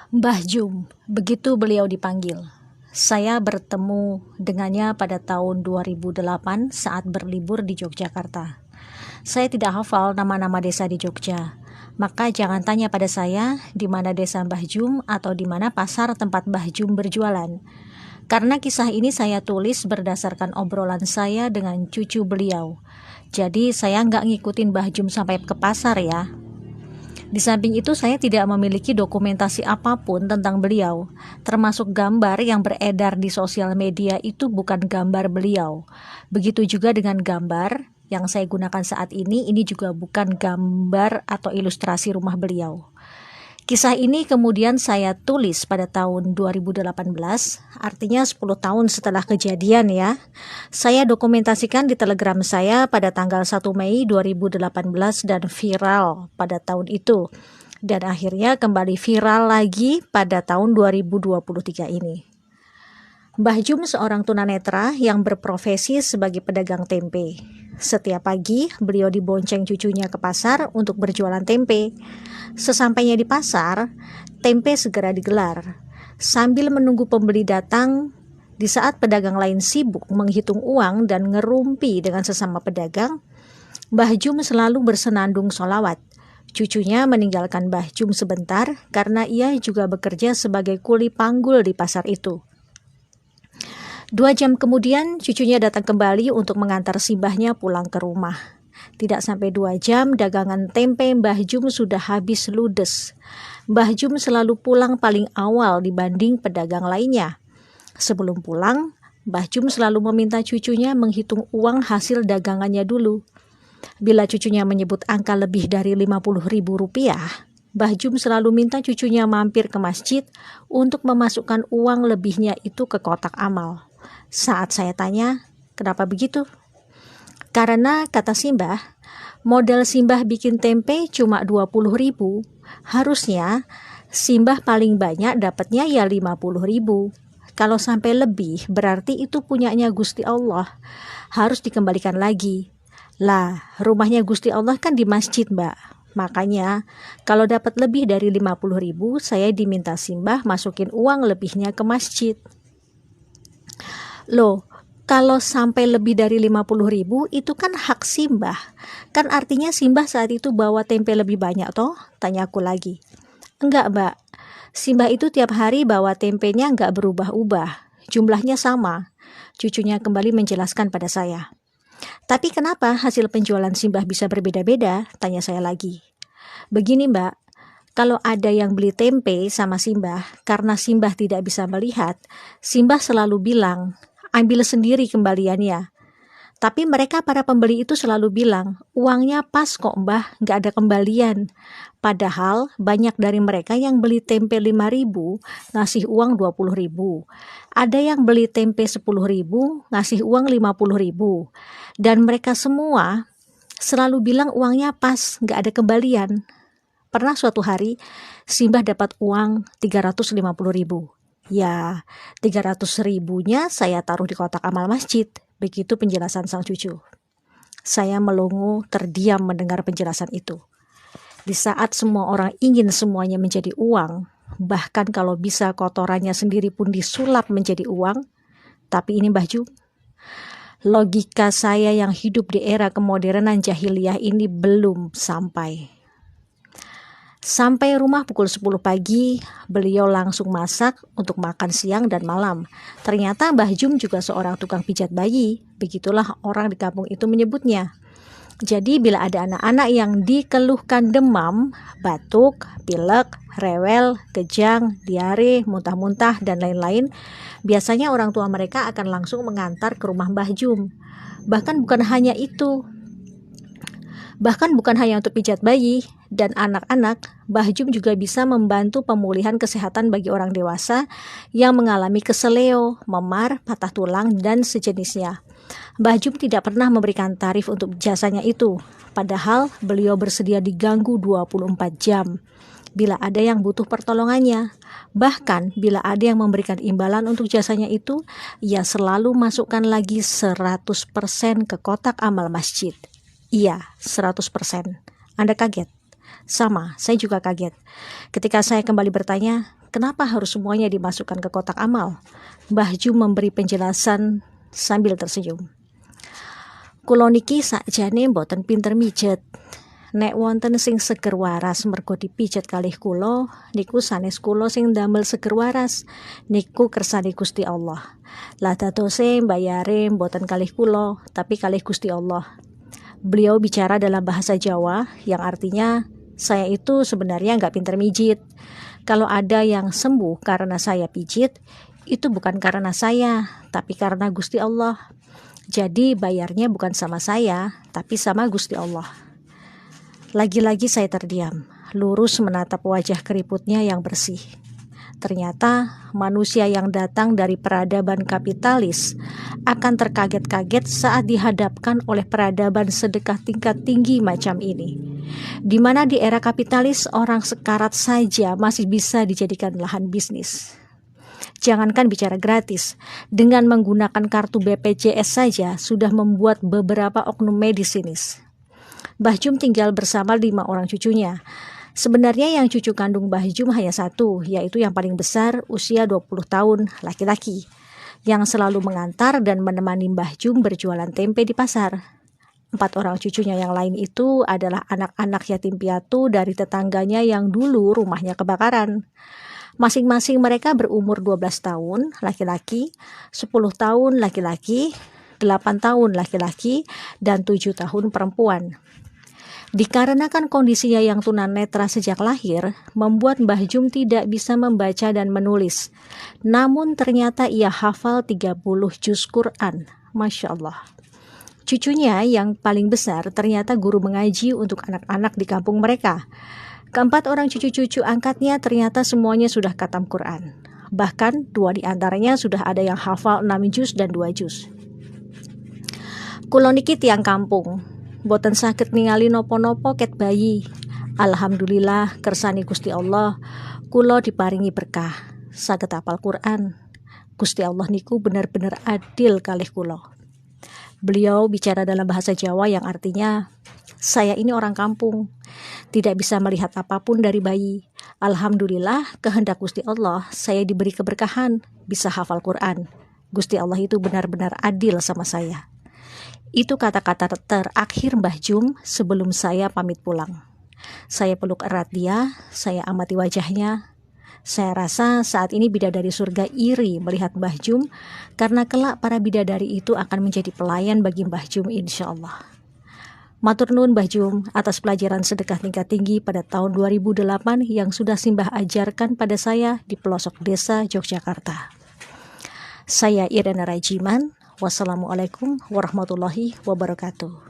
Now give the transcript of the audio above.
Mbah Jum, begitu beliau dipanggil. Saya bertemu dengannya pada tahun 2008 saat berlibur di Yogyakarta. Saya tidak hafal nama-nama desa di Jogja. Maka jangan tanya pada saya di mana desa Mbah Jum atau di mana pasar tempat Mbah Jum berjualan. Karena kisah ini saya tulis berdasarkan obrolan saya dengan cucu beliau. Jadi saya nggak ngikutin Mbah Jum sampai ke pasar ya. Di samping itu saya tidak memiliki dokumentasi apapun tentang beliau, termasuk gambar yang beredar di sosial media itu bukan gambar beliau. Begitu juga dengan gambar yang saya gunakan saat ini juga bukan gambar atau ilustrasi rumah beliau. Kisah ini kemudian saya tulis pada tahun 2018, artinya 10 tahun setelah kejadian ya. Saya dokumentasikan di Telegram saya pada tanggal 1 Mei 2018 dan viral pada tahun itu. Dan akhirnya kembali viral lagi pada tahun 2023 ini. Mbah Jum seorang tunanetra yang berprofesi sebagai pedagang tempe. Setiap pagi, beliau dibonceng cucunya ke pasar untuk berjualan tempe. Sesampainya di pasar, tempe segera digelar. Sambil menunggu pembeli datang, di saat pedagang lain sibuk menghitung uang dan ngerumpi dengan sesama pedagang, Mbah Jum selalu bersenandung sholawat. Cucunya meninggalkan Mbah Jum sebentar karena ia juga bekerja sebagai kuli panggul di pasar itu. 2 jam kemudian cucunya datang kembali untuk mengantar si mbahnya pulang ke rumah. Tidak sampai 2 jam dagangan tempe Mbah Jum sudah habis ludes. Mbah Jum selalu pulang paling awal dibanding pedagang lainnya. Sebelum pulang, Mbah Jum selalu meminta cucunya menghitung uang hasil dagangannya dulu. Bila cucunya menyebut angka lebih dari Rp50.000, Mbah Jum selalu minta cucunya mampir ke masjid untuk memasukkan uang lebihnya itu ke kotak amal. Saat saya tanya, kenapa begitu? Karena kata Simbah, modal Simbah bikin tempe cuma 20.000. Harusnya Simbah paling banyak dapatnya ya 50.000. Kalau sampai lebih berarti itu punyanya Gusti Allah. Harus dikembalikan lagi. Lah, rumahnya Gusti Allah kan di masjid, Mbak. Makanya kalau dapat lebih dari 50.000, saya diminta Simbah masukin uang lebihnya ke masjid. Loh, kalau sampai lebih dari 50.000 itu kan hak Simbah. Kan artinya Simbah saat itu bawa tempe lebih banyak toh? Tanya aku lagi. Enggak, Mbak. Simbah itu tiap hari bawa tempenya enggak berubah-ubah. Jumlahnya sama. Cucunya kembali menjelaskan pada saya. Tapi kenapa hasil penjualan Simbah bisa berbeda-beda? Tanya saya lagi. Begini, Mbak. Kalau ada yang beli tempe sama Simbah, karena Simbah tidak bisa melihat, Simbah selalu bilang, ambil sendiri kembaliannya. Tapi mereka para pembeli itu selalu bilang, uangnya pas kok Mbah, nggak ada kembalian. Padahal banyak dari mereka yang beli tempe 5.000, ngasih uang 20.000. Ada yang beli tempe 10.000, ngasih uang 50.000. Dan mereka semua selalu bilang uangnya pas, nggak ada kembalian. Pernah suatu hari, Simbah dapat uang 350.000. Ya, 300.000-nya saya taruh di kotak amal masjid. Begitu penjelasan sang cucu. Saya melongo terdiam mendengar penjelasan itu. Di saat semua orang ingin semuanya menjadi uang, bahkan kalau bisa kotorannya sendiri pun disulap menjadi uang, tapi ini Mbah Jum. Logika saya yang hidup di era kemodernan jahiliyah ini belum sampai. Sampai rumah pukul 10 pagi, beliau langsung masak untuk makan siang dan malam. Ternyata Mbah Jum juga seorang tukang pijat bayi, begitulah orang di kampung itu menyebutnya. Jadi bila ada anak-anak yang dikeluhkan demam, batuk, pilek, rewel, kejang, diare, muntah-muntah, dan lain-lain, biasanya orang tua mereka akan langsung mengantar ke rumah Mbah Jum. Bahkan bukan hanya untuk pijat bayi dan anak-anak, Mbah Jum juga bisa membantu pemulihan kesehatan bagi orang dewasa yang mengalami keseleo, memar, patah tulang, dan sejenisnya. Mbah Jum tidak pernah memberikan tarif untuk jasanya itu, padahal beliau bersedia diganggu 24 jam bila ada yang butuh pertolongannya. Bahkan bila ada yang memberikan imbalan untuk jasanya itu, ia selalu masukkan lagi 100% ke kotak amal masjid. Iya, 100%. Anda kaget? Sama, saya juga kaget. Ketika saya kembali bertanya, kenapa harus semuanya dimasukkan ke kotak amal? Mbah Jum memberi penjelasan sambil tersenyum. Kula niki sakjane mboten pinter mijet. Nek wonten sing seger waras mergo dipijet kalih kula, niku sanes kula sing ndamel seger waras. Niku kersane Gusti Allah. Lah dadose mbayare mboten kalih kula, tapi kalih Gusti Allah. Beliau bicara dalam bahasa Jawa yang artinya, saya itu sebenarnya nggak pinter mijit. Kalau ada yang sembuh karena saya pijit, itu bukan karena saya, tapi karena Gusti Allah. Jadi bayarnya bukan sama saya, tapi sama Gusti Allah. Lagi-lagi saya terdiam, lurus menatap wajah keriputnya yang bersih. Ternyata manusia yang datang dari peradaban kapitalis akan terkaget-kaget saat dihadapkan oleh peradaban sedekah tingkat tinggi macam ini. Di mana di era kapitalis orang sekarat saja masih bisa dijadikan lahan bisnis. Jangankan bicara gratis, dengan menggunakan kartu BPJS saja sudah membuat beberapa oknum medis sinis. Mbah Jum tinggal bersama 5 orang cucunya. Sebenarnya yang cucu kandung Mbah Jum hanya satu, yaitu yang paling besar usia 20 tahun, laki-laki, yang selalu mengantar dan menemani Mbah Jum berjualan tempe di pasar. 4 orang cucunya yang lain itu adalah anak-anak yatim piatu dari tetangganya yang dulu rumahnya kebakaran. Masing-masing mereka berumur 12 tahun laki-laki, 10 tahun laki-laki, 8 tahun laki-laki, dan 7 tahun perempuan. Dikarenakan kondisinya yang tunanetra sejak lahir, membuat Mbah Jum tidak bisa membaca dan menulis. Namun ternyata ia hafal 30 juz Quran. Masya Allah. Cucunya yang paling besar ternyata guru mengaji untuk anak-anak di kampung mereka. Keempat orang cucu-cucu angkatnya ternyata semuanya sudah khatam Quran. Bahkan 2 di antaranya sudah ada yang hafal 6 juz dan 2 juz. Kula niki tiang kampung. Boten sakit ningali nopo-nopo ket bayi. Alhamdulillah kersani Gusti Allah kula diparingi berkah saged hafal Quran. Gusti Allah niku benar-benar adil kalih kula. Beliau bicara dalam bahasa Jawa yang artinya, saya ini orang kampung, tidak bisa melihat apapun dari bayi. Alhamdulillah kehendak Gusti Allah saya diberi keberkahan bisa hafal Quran. Gusti Allah itu benar-benar adil sama saya. Itu kata-kata terakhir Mbah Jum sebelum saya pamit pulang. Saya peluk erat dia, saya amati wajahnya. Saya rasa saat ini bidadari surga iri melihat Mbah Jum, karena kelak para bidadari itu akan menjadi pelayan bagi Mbah Jum insya Allah. Matur nuwun Mbah Jum atas pelajaran sedekah tingkat tinggi pada tahun 2008 yang sudah Simbah ajarkan pada saya di pelosok desa Yogyakarta. Saya Irena Rajiman. Wassalamualaikum warahmatullahi wabarakatuh.